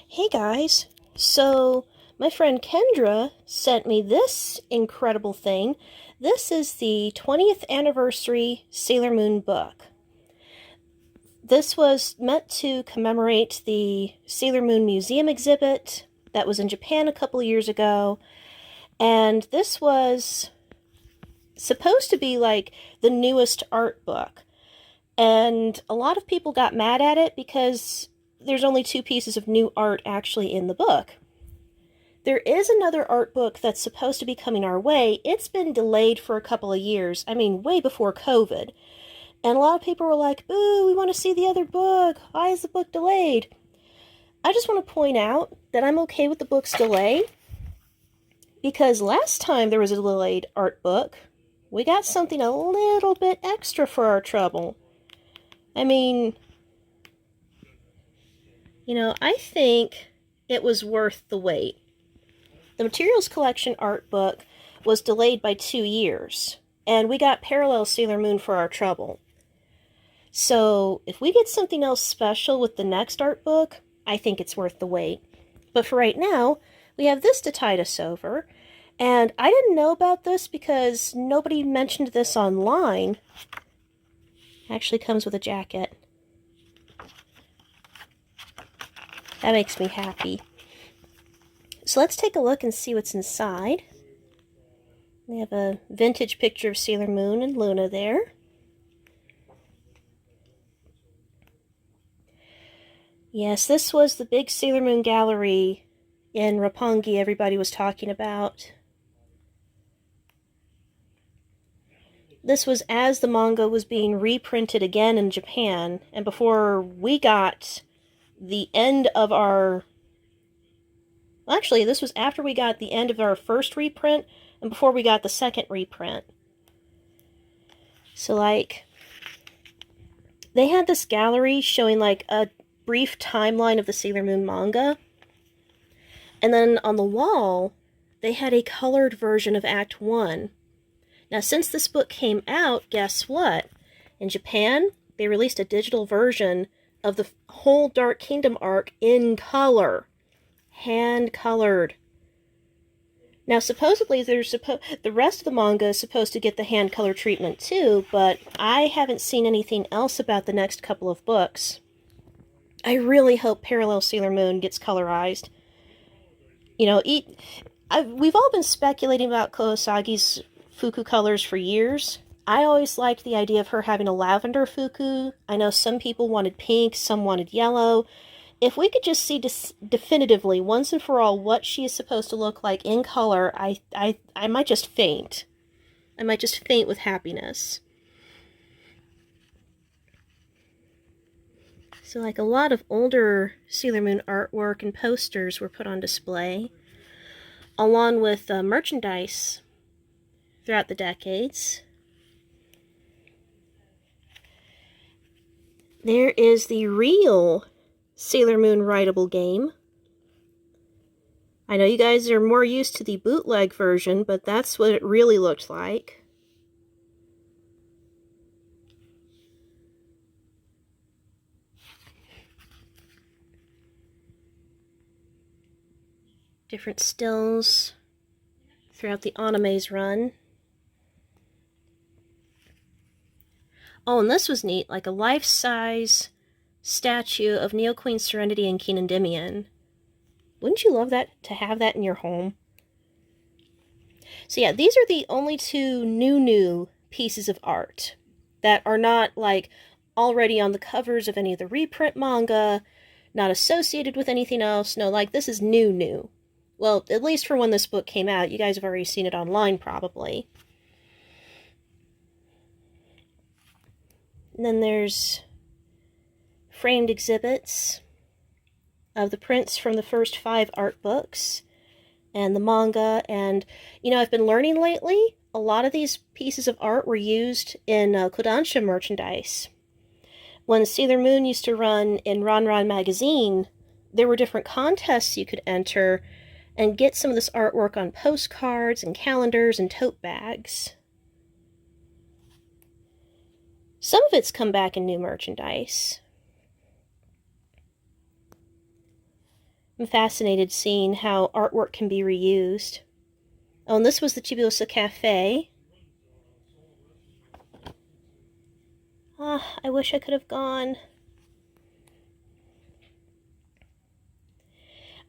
Hey guys, so my friend Kendra sent me this incredible thing. This is the 20th anniversary Sailor Moon book. This was meant to commemorate the Sailor Moon Museum exhibit that was in Japan a couple years ago, and this was supposed to be like the newest art book. And a lot of people got mad at it because there's only two pieces of new art actually in the book. There is another art book that's supposed to be coming our way. It's been delayed for a couple of years. I mean, way before COVID. And a lot of people were like, boo, we want to see the other book. Why is the book delayed? I just want to point out that I'm okay with the book's delay because last time there was a delayed art book, we got something a little bit extra for our trouble. I mean, I think it was worth the wait. The Materials Collection art book was delayed by 2 years, and we got Parallel Sailor Moon for our trouble. So, if we get something else special with the next art book, I think it's worth the wait. But for right now, we have this to tide us over, and I didn't know about this because nobody mentioned this online. It actually comes with a jacket. That makes me happy. So let's take a look and see what's inside. We have a vintage picture of Sailor Moon and Luna there. Yes, this was the big Sailor Moon gallery in Roppongi everybody was talking about. This was as the manga was being reprinted again in Japan, and before we got the end of our... Actually, this was after we got the end of our first reprint, and before we got the second reprint. So, they had this gallery showing, a brief timeline of the Sailor Moon manga. And then on the wall, they had a colored version of Act 1. Now, since this book came out, guess what? In Japan, they released a digital version of the whole Dark Kingdom arc in color. Hand-colored. Now, supposedly, the rest of the manga is supposed to get the hand-color treatment too, but I haven't seen anything else about the next couple of books. I really hope Parallel Sailor Moon gets colorized. We've all been speculating about Kurosagi's Fuku colors for years. I always liked the idea of her having a lavender Fuku. I know some people wanted pink, some wanted yellow. If we could just see definitively, once and for all, what she is supposed to look like in color, I might just faint. I might just faint with happiness. So, a lot of older Sailor Moon artwork and posters were put on display, along with merchandise throughout the decades. There is the real Sailor Moon writable game. I know you guys are more used to the bootleg version, but that's what it really looked like. Different stills throughout the anime's run. Oh, and this was neat, a life-size statue of Neo Queen Serenity and King Endymion. Wouldn't you love that, to have that in your home? So yeah, these are the only two new pieces of art that are not, already on the covers of any of the reprint manga, not associated with anything else. No, this is new. Well, at least for when this book came out. You guys have already seen it online, probably. And then there's framed exhibits of the prints from the first 5 art books and the manga. And, I've been learning lately, a lot of these pieces of art were used in Kodansha merchandise. When Sailor Moon used to run in Ron Ron magazine, there were different contests you could enter and get some of this artwork on postcards and calendars and tote bags. Some of it's come back in new merchandise. I'm fascinated seeing how artwork can be reused. Oh, and this was the Chibiusa Cafe. Ah, I wish I could have gone.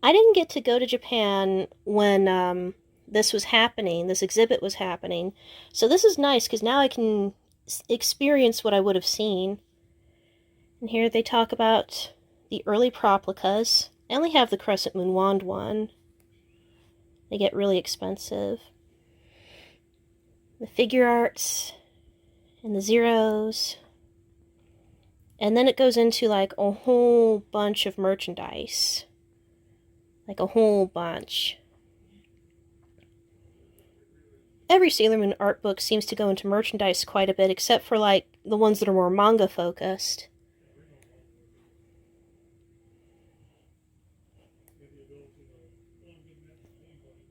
I didn't get to go to Japan when this was happening, this exhibit was happening. So this is nice because now I can experience what I would have seen. And here they talk about the early proplicas. I only have the Crescent Moon Wand one. They get really expensive. The figure arts and the zeros. And then it goes into like a whole bunch of merchandise. Like a whole bunch. Every Sailor Moon art book seems to go into merchandise quite a bit, except for like the ones that are more manga focused.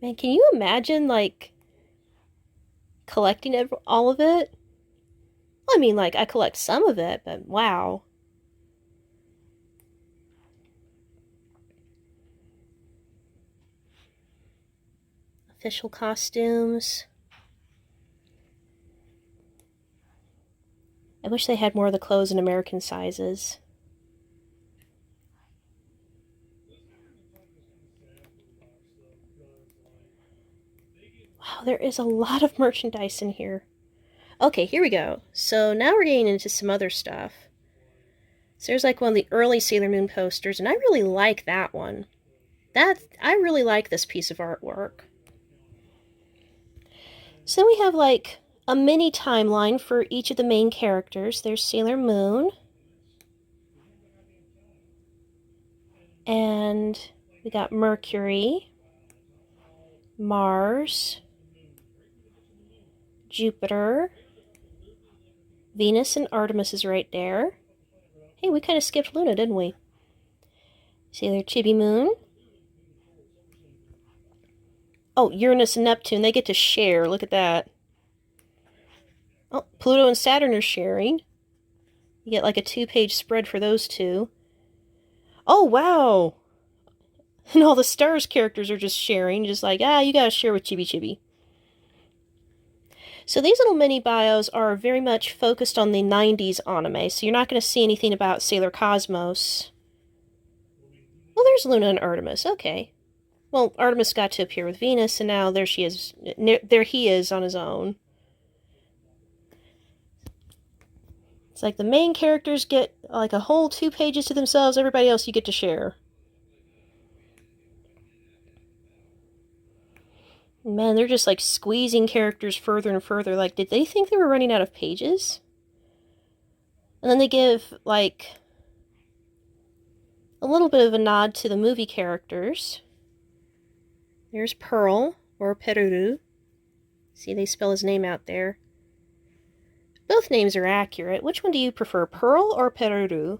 Man, can you imagine like collecting all of it? I mean, like, I collect some of it, but wow. Official costumes. I wish they had more of the clothes in American sizes. Wow, there is a lot of merchandise in here. Okay, here we go. So now we're getting into some other stuff. So there's like one of the early Sailor Moon posters, and I really like that one. I really like this piece of artwork. So then we have like a mini timeline for each of the main characters. There's Sailor Moon. And we got Mercury, Mars, Jupiter, Venus and Artemis is right there. Hey, we kind of skipped Luna, didn't we? Sailor Chibi Moon. Oh, Uranus and Neptune, they get to share. Look at that. Oh, Pluto and Saturn are sharing. You get like a 2-page spread for those two. Oh, wow. And all the stars characters are just sharing. Just like, you gotta share with Chibi Chibi. So these little mini bios are very much focused on the 90s anime, so you're not going to see anything about Sailor Cosmos. Well, there's Luna and Artemis, okay. Well, Artemis got to appear with Venus, and now there she is. There he is on his own. It's like the main characters get like a whole 2 pages to themselves, everybody else you get to share. Man, they're just like squeezing characters further and further. Like, did they think they were running out of pages? And then they give like a little bit of a nod to the movie characters. There's Pearl, or Peruru. See, they spell his name out there. Both names are accurate. Which one do you prefer, Pearl or Peruru?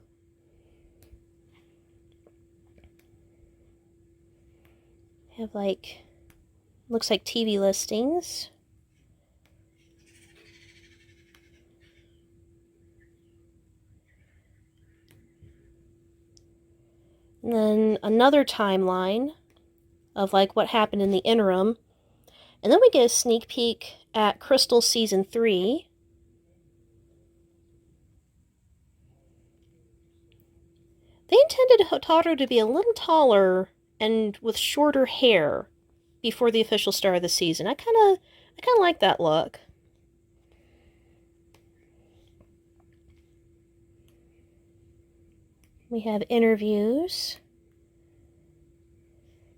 Have like, looks like TV listings. And then another timeline of like what happened in the interim. And then we get a sneak peek at Crystal Season 3. They intended Hotaru to be a little taller and with shorter hair before the official start of the season. I kind of like that look. We have interviews.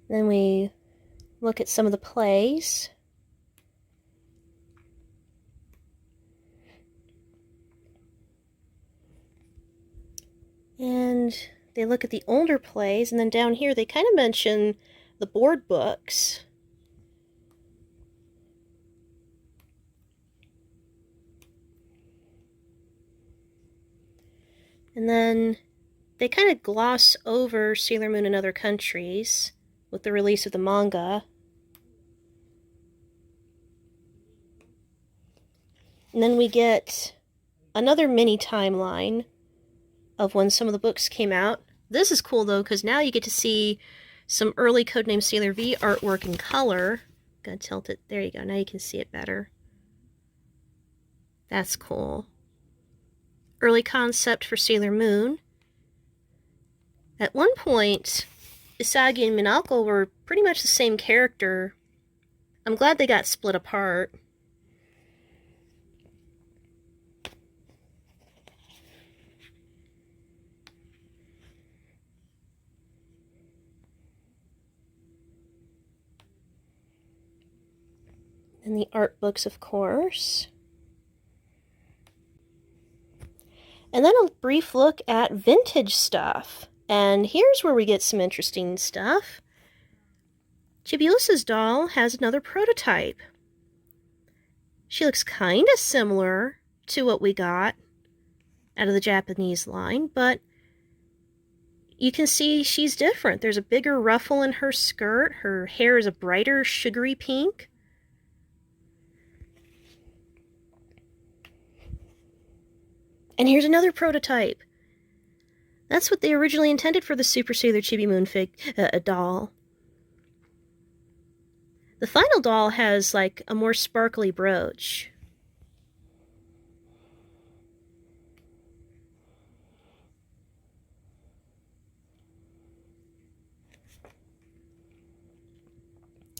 Then we look at some of the plays. And they look at the older plays, and then down here they kind of mention the board books. And then they kind of gloss over Sailor Moon in other countries with the release of the manga. And then we get another mini timeline of when some of the books came out. This is cool though, because now you get to see some early Codename Sailor V artwork in color. Gotta tilt it. There you go. Now you can see it better. That's cool. Early concept for Sailor Moon. At one point, Isagi and Minako were pretty much the same character. I'm glad they got split apart. And the art books, of course. And then a brief look at vintage stuff. And here's where we get some interesting stuff. Chibiusa's doll has another prototype. She looks kind of similar to what we got out of the Japanese line, but you can see she's different. There's a bigger ruffle in her skirt. Her hair is a brighter, sugary pink. And here's another prototype. That's what they originally intended for the Super Sailor Chibi Moon doll. The final doll has like a more sparkly brooch.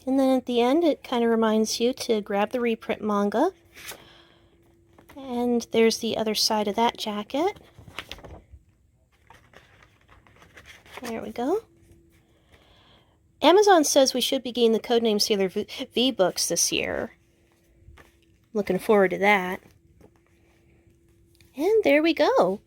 And then at the end, it kind of reminds you to grab the reprint manga. And there's the other side of that jacket. There we go. Amazon says we should be getting the Codename Sailor V books this year. Looking forward to that. And there we go.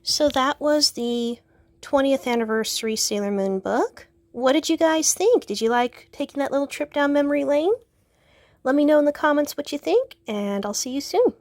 So that was the 20th anniversary Sailor Moon book. What did you guys think? Did you like taking that little trip down memory lane? Let me know in the comments what you think, and I'll see you soon.